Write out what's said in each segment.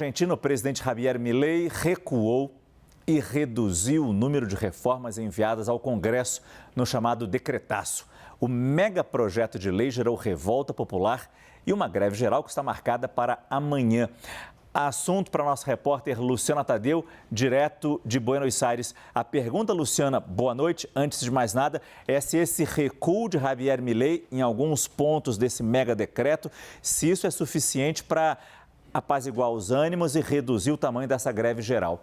Argentino, o presidente Javier Milei recuou e reduziu o número de reformas enviadas ao Congresso no chamado decretaço. O megaprojeto de lei gerou revolta popular e uma greve geral que está marcada para amanhã. Assunto para a nossa repórter Luciana Tadeu, direto de Buenos Aires. A pergunta, Luciana, boa noite. Antes de mais nada, é se esse recuo de Javier Milei em alguns pontos desse mega decreto, se isso é suficiente para apaziguar os ânimos e reduzir o tamanho dessa greve geral.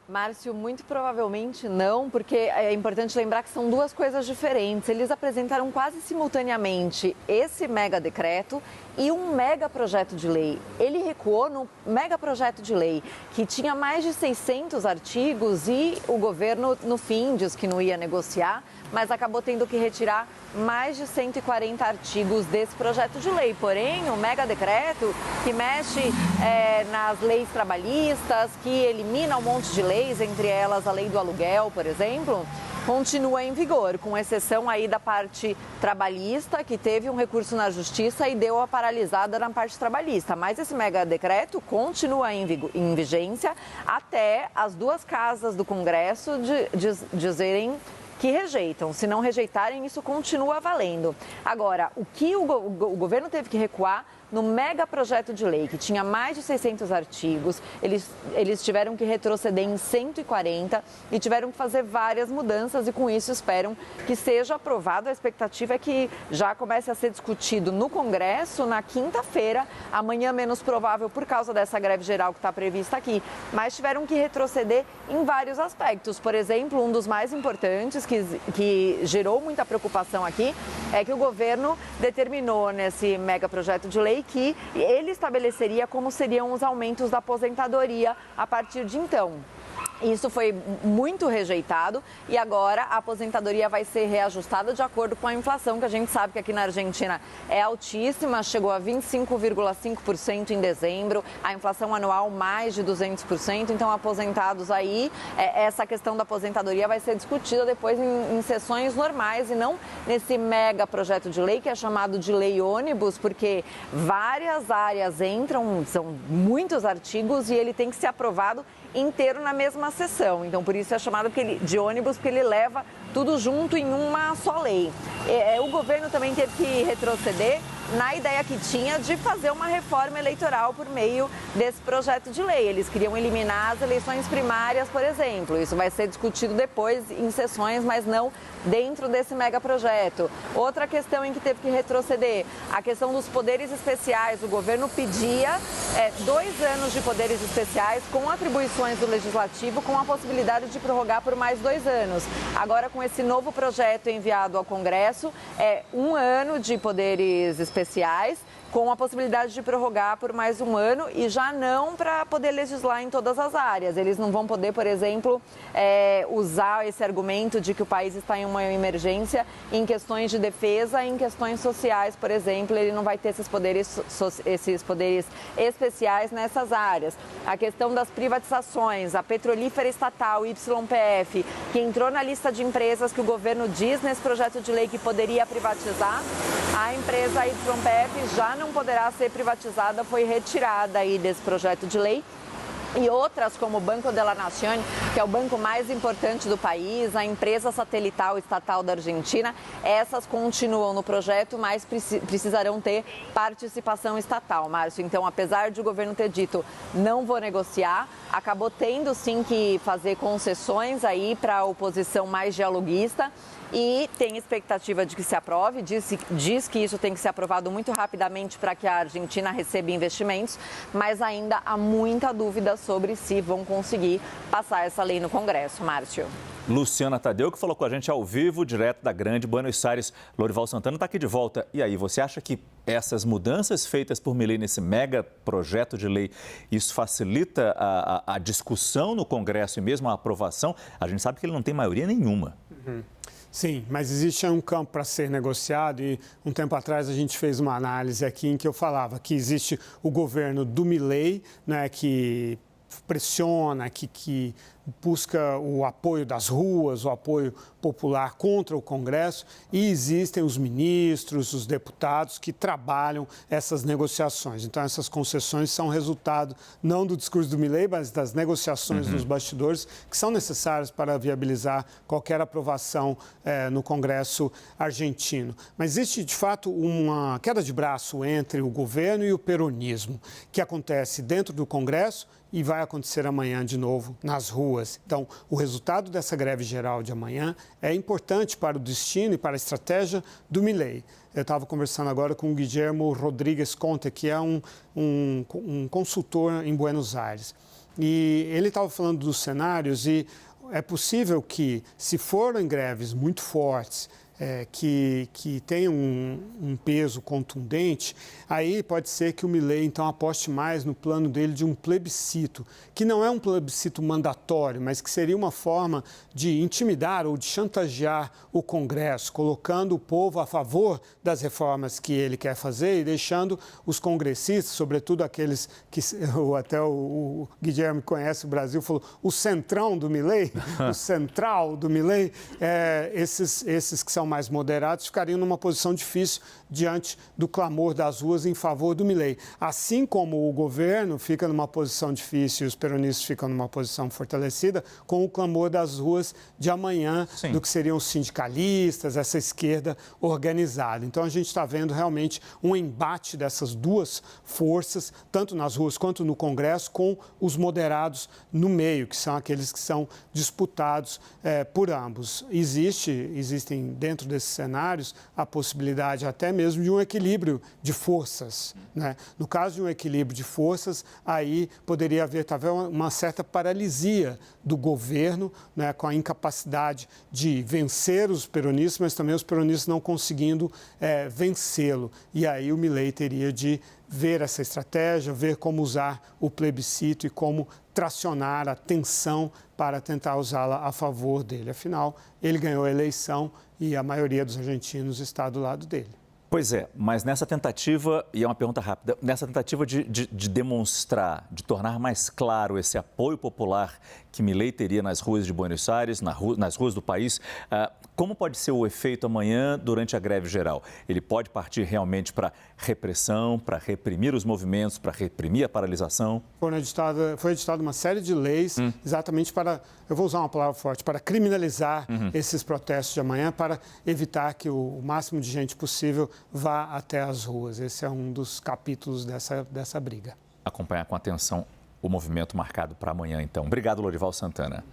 Márcio, muito provavelmente não, porque é importante lembrar que são duas coisas diferentes. Eles apresentaram quase simultaneamente esse mega decreto e um mega projeto de lei. Ele recuou no mega projeto de lei, que tinha mais de 600 artigos e o governo, no fim, disse que não ia negociar, mas acabou tendo que retirar mais de 140 artigos desse projeto de lei. Porém, o mega decreto, que mexe nas leis trabalhistas, que elimina um monte de leis, entre elas a lei do aluguel, por exemplo, continua em vigor, com exceção aí da parte trabalhista, que teve um recurso na justiça e deu a paralisada na parte trabalhista. Mas esse mega decreto continua em vigência até as duas casas do Congresso dizerem que rejeitam. Se não rejeitarem, isso continua valendo. Agora, o que o governo teve que recuar no mega projeto de lei, que tinha mais de 600 artigos, eles tiveram que retroceder em 140 e tiveram que fazer várias mudanças e com isso esperam que seja aprovado. A expectativa é que já comece a ser discutido no Congresso na quinta-feira, amanhã menos provável por causa dessa greve geral que está prevista aqui, mas tiveram que retroceder em vários aspectos. Por exemplo, um dos mais importantes que gerou muita preocupação aqui é que o governo determinou nesse mega projeto de lei que ele estabeleceria como seriam os aumentos da aposentadoria a partir de então. Isso foi muito rejeitado e agora a aposentadoria vai ser reajustada de acordo com a inflação, que a gente sabe que aqui na Argentina é altíssima, chegou a 25,5% em dezembro, a inflação anual mais de 200%, então aposentados aí, essa questão da aposentadoria vai ser discutida depois em sessões normais e não nesse mega projeto de lei que é chamado de lei ônibus, porque várias áreas entram, são muitos artigos e ele tem que ser aprovado inteiro na mesma sessão. Então, por isso é chamado de ônibus, porque ele leva tudo junto em uma só lei. O governo também teve que retroceder na ideia que tinha de fazer uma reforma eleitoral por meio desse projeto de lei. Eles queriam eliminar as eleições primárias, por exemplo. Isso vai ser discutido depois em sessões, mas não dentro desse megaprojeto. Outra questão em que teve que retroceder, a questão dos poderes especiais. O governo pedia 2 anos de poderes especiais com atribuições do Legislativo, com a possibilidade de prorrogar por mais 2 anos. Agora, com esse novo projeto enviado ao Congresso, 1 ano de poderes especiais, com a possibilidade de prorrogar por mais 1 ano e já não para poder legislar em todas as áreas. Eles não vão poder, por exemplo, usar esse argumento de que o país está em uma emergência em questões de defesa, em questões sociais, por exemplo, ele não vai ter esses poderes especiais nessas áreas. A questão das privatizações, a petrolífera estatal YPF, que entrou na lista de empresas que o governo diz nesse projeto de lei que poderia privatizar, a empresa YPF já não poderá ser privatizada, foi retirada aí desse projeto de lei. E outras, como o Banco de la Nación, que é o banco mais importante do país, a empresa satelital estatal da Argentina, essas continuam no projeto, mas precisarão ter participação estatal, Márcio. Então, apesar de o governo ter dito não vou negociar, acabou tendo sim que fazer concessões aí para a oposição mais dialoguista. E tem expectativa de que se aprove, diz que isso tem que ser aprovado muito rapidamente para que a Argentina receba investimentos, mas ainda há muita dúvida sobre se vão conseguir passar essa lei no Congresso, Márcio. Luciana Tadeu, que falou com a gente ao vivo, direto da Grande Buenos Aires. Lorival Santana está aqui de volta. E aí, você acha que essas mudanças feitas por Milei nesse mega projeto de lei, isso facilita a discussão no Congresso e mesmo a aprovação? A gente sabe que ele não tem maioria nenhuma. Sim, mas existe um campo para ser negociado e um tempo atrás a gente fez uma análise aqui em que eu falava que existe o governo do Milei, né, que pressiona, que busca o apoio das ruas, o apoio popular contra o Congresso, e existem os ministros, os deputados que trabalham essas negociações. Então, essas concessões são resultado não do discurso do Milei, mas das negociações dos bastidores que são necessárias para viabilizar qualquer aprovação no Congresso argentino. Mas existe, de fato, uma queda de braço entre o governo e o peronismo, que acontece dentro do Congresso e vai acontecer amanhã de novo nas ruas. Então, o resultado dessa greve geral de amanhã é importante para o destino e para a estratégia do Milei. Eu estava conversando agora com o Guillermo Rodrigues Conte, que é um consultor em Buenos Aires. E ele estava falando dos cenários e é possível que, se forem greves muito fortes, que tenham um peso contundente, aí pode ser que o Milei, então, aposte mais no plano dele de um plebiscito, que não é um plebiscito mandatório, mas que seria uma forma de intimidar ou de chantagear o Congresso, colocando o povo a favor das reformas que ele quer fazer e deixando os congressistas, sobretudo aqueles que até o Guilherme conhece o Brasil, falou o centrão do Milei, o central do Milei, esses que são mais moderados ficariam numa posição difícil diante do clamor das ruas em favor do Milei. Assim como o governo fica numa posição difícil e os peronistas ficam numa posição fortalecida com o clamor das ruas de amanhã, Sim, do que seriam os sindicalistas, essa esquerda organizada. Então, a gente está vendo realmente um embate dessas duas forças, tanto nas ruas quanto no Congresso, com os moderados no meio, que são aqueles que são disputados por ambos. Existem dentro desses cenários a possibilidade até mesmo de um equilíbrio de forças, né? No caso de um equilíbrio de forças, aí poderia haver talvez uma certa paralisia do governo, né, com a incapacidade de vencer os peronistas, mas também os peronistas não conseguindo vencê-lo. E aí o Milei teria de ver essa estratégia, ver como usar o plebiscito e como tracionar a tensão para tentar usá-la a favor dele. Afinal, ele ganhou a eleição e a maioria dos argentinos está do lado dele. Pois é, mas nessa tentativa, e é uma pergunta rápida, nessa tentativa de demonstrar, de tornar mais claro esse apoio popular que Milei teria nas ruas de Buenos Aires, nas ruas do país, como pode ser o efeito amanhã durante a greve geral? Ele pode partir realmente para repressão, para reprimir os movimentos, para reprimir a paralisação? Foi editada uma série de leis exatamente para, eu vou usar uma palavra forte, para criminalizar esses protestos de amanhã, para evitar que o máximo de gente possível vá até as ruas. Esse é um dos capítulos dessa briga. Acompanhar com atenção o movimento marcado para amanhã, então. Obrigado, Lorival Santana.